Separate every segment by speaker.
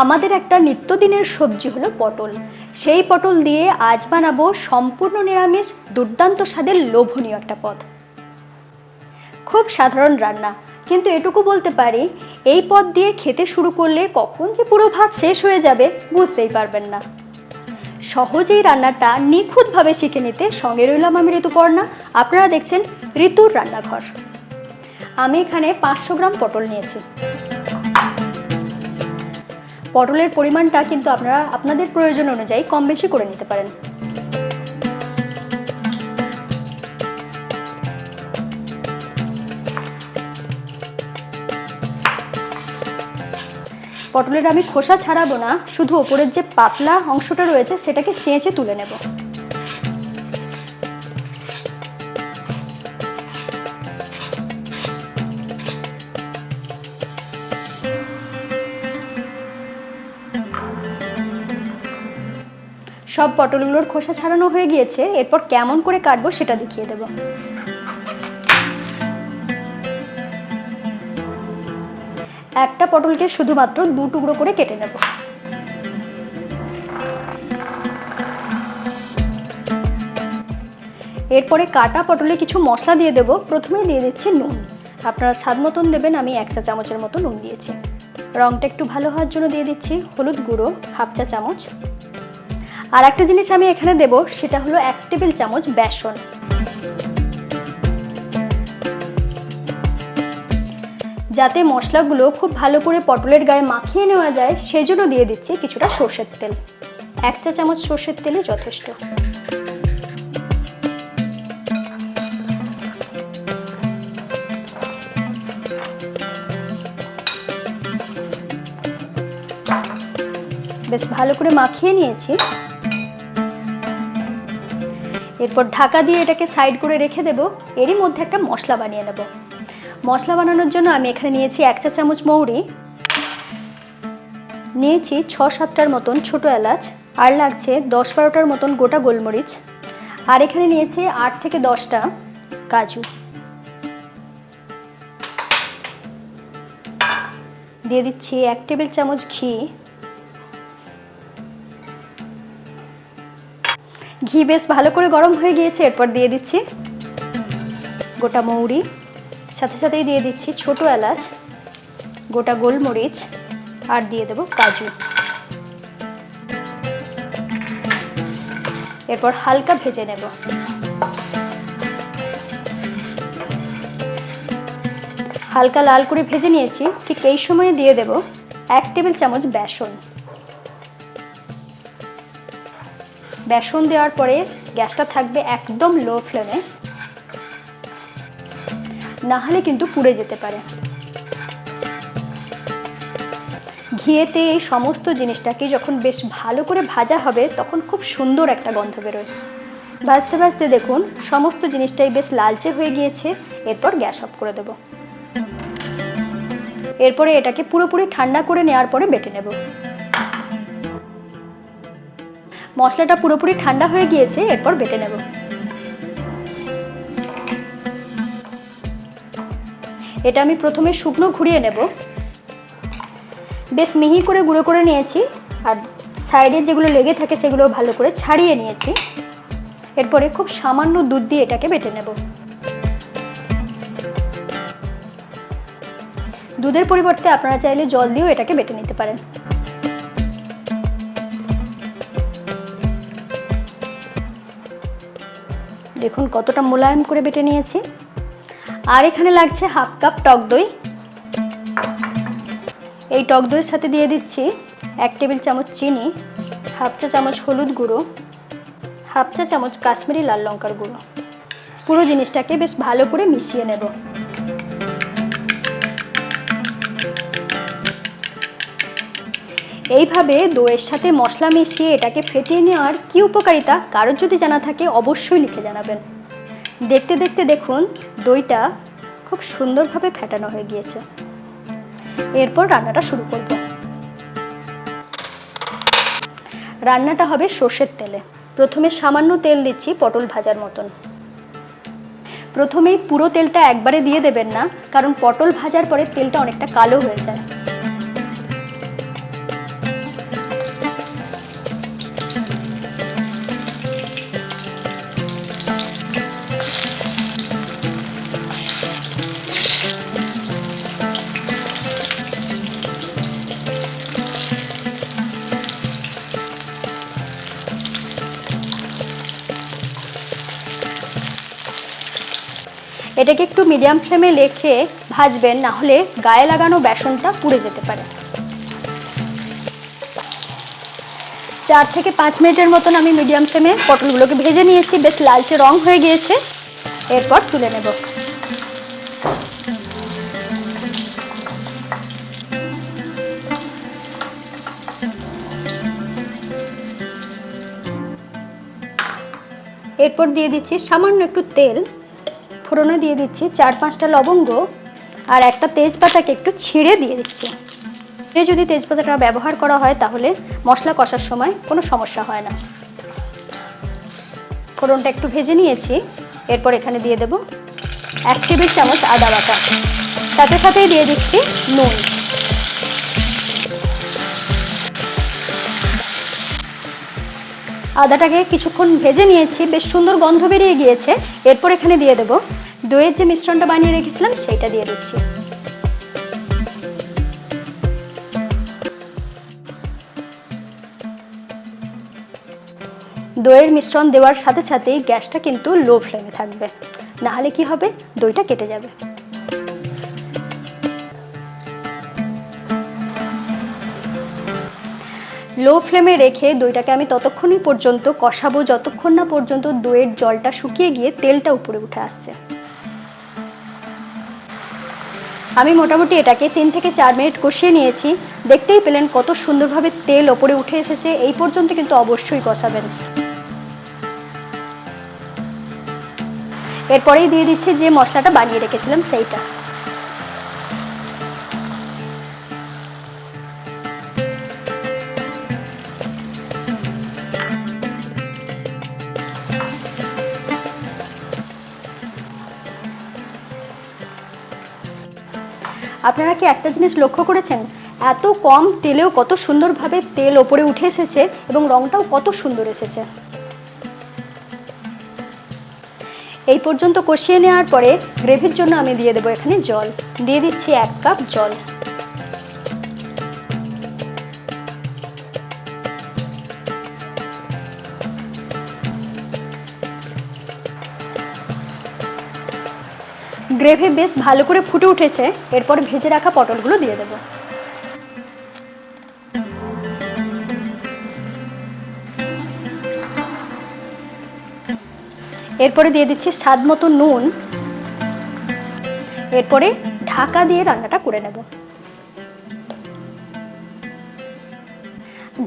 Speaker 1: আমাদের একটা নিত্যদিনের সবজি হলো পটল। সেই পটল দিয়ে আজ বানাবো সম্পূর্ণ নিরামিষ দুর্দান্ত স্বাদের লোভনীয় একটা পদ। খুব সাধারণ রান্না, কিন্তু এটুকু বলতে পারি এই পদ দিয়ে খেতে শুরু করলে কখন যে পুরো ভাত শেষ হয়ে যাবে বুঝতেই পারবেন না। সহজেই রান্নাটা নিখুঁতভাবে শিখে নিতে সঙ্গে রইলাম আমি ঋতুপর্ণা। আপনারা দেখছেন ঋতুর রান্নাঘর। আমি এখানে 500 গ্রাম পটল নিয়েছি। পটলের পরিমাণটা কিন্তু আপনারা আপনাদের প্রয়োজন অনুযায়ী কম বেশি করে নিতে পারেন। পটলের আমি খোসা ছাড়াবো না, শুধু ওপরের যে পাতলা অংশটা রয়েছে সেটাকে চেঁচে তুলে নেব। সব পটলগুলোর খোসা ছাড়ানো হয়ে গিয়েছে, এরপর কেমন করে কাটবো সেটা দেখিয়ে দেব। একটা পটলকে শুধুমাত্র 2 টুকরো করে কেটে নেব। এরপরে কাটা পটলে কিছু মশলা দিয়ে দেব। প্রথমেই দিয়ে দিচ্ছি নুন, আপনারা স্বাদ মতন দেবেন। আমি 1 চা চামচের মতো নুন দিয়েছি। রঙটা একটু ভালো হওয়ার জন্য দিয়ে দিচ্ছি হলুদ গুঁড়ো 1/2 চা চামচ। আর একটা জিনিস আমি এখানে দেব, সেটা হলো 1 টেবিল চামচ বেসন। যাতে মশলাগুলো খুব ভালো করে পটলের গায়ে মাখিয়ে নেওয়া যায় সেজন্য দিয়ে দিচ্ছি কিছুটা সর্ষের তেল। 1 চা চামচ সর্ষের তেলই যথেষ্ট। বেশ ভালো করে মাখিয়ে নিয়েছি। এরপর ঢাকা দিয়ে এটাকে সাইড করে রেখে দেব। এরই মধ্যে একটা মশলা বানিয়ে নেব। মশলা বানানোর জন্য আমি এখানে নিয়েছি 1 চা চামচ মৌরি, নিয়েছি 6-7টার মতন ছোট এলাচ, আর লাগছে 10-12টার মতন গোটা গোলমরিচ, আর এখানে নিয়েছি 8 থেকে 10টা কাজু। দিয়ে দিচ্ছি 1 টেবিল চামচ ঘি। ঘি বেশ ভালো করে গরম হয়ে গিয়েছে। এরপর দিয়ে দিচ্ছি গোটা মৌরি, সাথে সাথেই দিয়ে দিচ্ছি ছোট এলাচ, গোটা গোলমরিচ, আর দিয়ে দেব কাজু। এরপর হালকা ভেজে নেব। হালকা লাল করে ভেজে নিয়েছি। ঠিক এই সময়ে দিয়ে দেব 1 টেবিল চামচ বেসন। বেসন দেওয়ার পরে গ্যাসটা থাকবে একদম লো ফ্লেমে, না হলে কিন্তু পুড়ে যেতে পারে। ঘিয়েতে এই সমস্ত জিনিসটাকে যখন বেশ ভালো করে ভাজা হবে তখন খুব সুন্দর একটা গন্ধ বেরোয়। ভাজতে ভাজতে দেখুন সমস্ত জিনিসটাই বেশ লালচে হয়ে গিয়েছে। এরপর গ্যাস অফ করে দেব। এরপরে এটাকে পুরোপুরি ঠান্ডা করে নেওয়ার পরে বেটে নেব। মশলাটা পুরোপুরি ঠান্ডা হয়ে গিয়েছে, এরপর বেটে নেব। এটা আমি প্রথমে শুকনো ঘুরিয়ে নেব। বেশ মিহি করে গুঁড়ো করে নিয়েছি, আর সাইডে যেগুলো লেগে থাকে সেগুলো ভালো করে ছাড়িয়ে নিয়েছি। এরপরে খুব সামান্য দুধ দিয়ে এটাকে বেটে নেব। দুধের পরিবর্তে আপনারা চাইলে জল দিয়েও এটাকে বেটে নিতে পারেন। দেখুন কতটা মোলায়েম করে বেটে নিয়েছি। আর এখানে লাগছে 1/2 কাপ টক দই। এই টক দইয়ের সাথে দিয়ে দিচ্ছি 1 টেবিল চামচ চিনি, 1/2 চা চামচ হলুদ গুঁড়ো, 1/2 চা চামচ কাশ্মীরি লাল লঙ্কার গুঁড়ো। পুরো জিনিসটাকে বেশ ভালো করে মিশিয়ে নেব। এইভাবে দইয়ের সাথে মশলা মিশিয়ে এটাকে ফেটিয়ে নেওয়ার কী উপকারিতা কারোর যদি জানা থাকে অবশ্যই লিখে জানাবেন। দেখতে দেখতে দেখুন দইটা খুব সুন্দরভাবে ফেটানো হয়ে গিয়েছে। এরপর রান্নাটা শুরু করব। রান্নাটা হবে সর্ষের তেলে। প্রথমে সামান্য তেল দিচ্ছি পটল ভাজার মতন। প্রথমেই পুরো তেলটা একবারে দিয়ে দেবেন না, কারণ পটল ভাজার পরে তেলটা অনেকটা কালো হয়ে যায়। এটাকে একটু মিডিয়াম ফ্লেমে রেখে ভাজবেন, না হলে গায়ে লাগানো বেসনটা পুড়ে যেতে পারে। 4 থেকে 5 মিনিটের মতন আমি মিডিয়াম ফ্লেমে পটলগুলোকে ভেজে নিয়েছি, বেশ লালচে রং হয়ে গিয়েছে। এরপর তুলে নেব। এরপর দিয়ে দিচ্ছি সামান্য একটু তেল, ফোড়নে দিয়ে দিচ্ছি 4-5টা লবঙ্গ আর একটা তেজপাতাকে একটু ছিঁড়ে দিয়ে দিচ্ছি। যদি তেজপাতাটা ব্যবহার করা হয় তাহলে মশলা কষার সময় কোনো সমস্যা হয় না। ফোড়নটা একটু ভেজে নিয়েছি। এরপর এখানে দিয়ে দেব 1 টেবিল চামচ আদা বাটা, সাথে সাথেই দিয়ে দিচ্ছি নুন। আদাটাকে কিছুক্ষণ ভেজে নিয়েছি, বেশ সুন্দর গন্ধ বেরিয়ে গিয়েছে। এরপর এখানে দিয়ে দেব দইয়ের যে মিশ্রণটা বানিয়ে রেখেছিলাম সেইটা দিয়ে দিচ্ছি। দইয়ের মিশ্রণ দেওয়ার সাথে সাথেই গ্যাসটা কিন্তু লো ফ্লেমে থাকবে, না হলে কি হবে, দইটা কেটে যাবে। লো ফ্লেমে রেখে দইটাকে আমি ততক্ষণই পর্যন্ত কষাবো যতক্ষণ না পর্যন্ত দইয়ের জলটা শুকিয়ে গিয়ে তেলটা উপরে উঠে আসছে। আমি মোটামুটি এটাকে 3 থেকে 4 মিনিট কষিয়ে নিয়েছি। দেখতেই পেলেন কত সুন্দরভাবে তেল ওপরে উঠে এসেছে। এই পর্যন্ত কিন্তু অবশ্যই কষাবেন। এরপরেই দিয়ে দিচ্ছি যে মশলাটা বানিয়ে রেখেছিলাম সেইটা। আপনারা কি একটা জিনিস লক্ষ্য করেছেন, এত কম তেলেও কত সুন্দরভাবে তেল ওপরে উঠে এসেছে এবং রংটাও কত সুন্দর এসেছে। এই পর্যন্ত কষিয়ে নেওয়ার পরে গ্রেভির জন্য আমি দিয়ে দেবো এখানে জল। দিয়ে দিচ্ছি 1 কাপ জল। গ্রেভি বেশ ভালো করে ফুটে উঠেছে। এরপর ভেজে রাখা পটলগুলো দিয়ে দেব। এরপরে দিয়ে দিচ্ছি স্বাদ মতো নুন। এরপরে ঢাকা দিয়ে রান্নাটা করে নেব।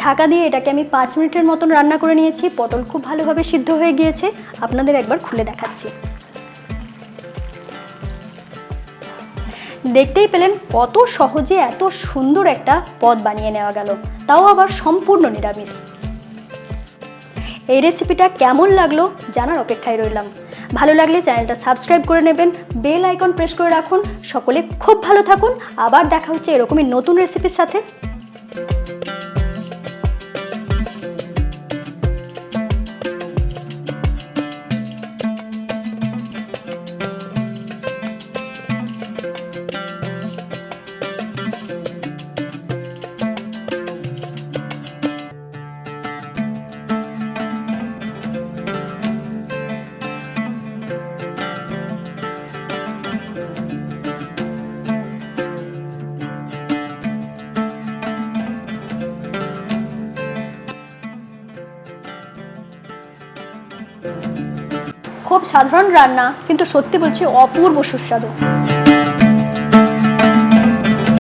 Speaker 1: ঢাকা দিয়ে এটাকে আমি 5 মিনিটের মতন রান্না করে নিয়েছি। পটল খুব ভালোভাবে সিদ্ধ হয়ে গিয়েছে। আপনাদের একবার খুলে দেখাচ্ছি। দেখতেই পেলেন কত সহজে এত সুন্দর একটা পদ বানিয়ে নেওয়া গেল, তাও আবার সম্পূর্ণ নিরামিষ। এই রেসিপিটা কেমন লাগলো জানার অপেক্ষায় রইলাম। ভালো লাগলে চ্যানেলটা সাবস্ক্রাইব করে নেবেন, বেল আইকন প্রেস করে রাখুন। সকলে খুব ভালো থাকুন। আবার দেখা হচ্ছে এরকমই নতুন রেসিপির সাথে। খুব সাধারণ রান্না, কিন্তু সত্যি বলছি অপূর্ব সুস্বাদু।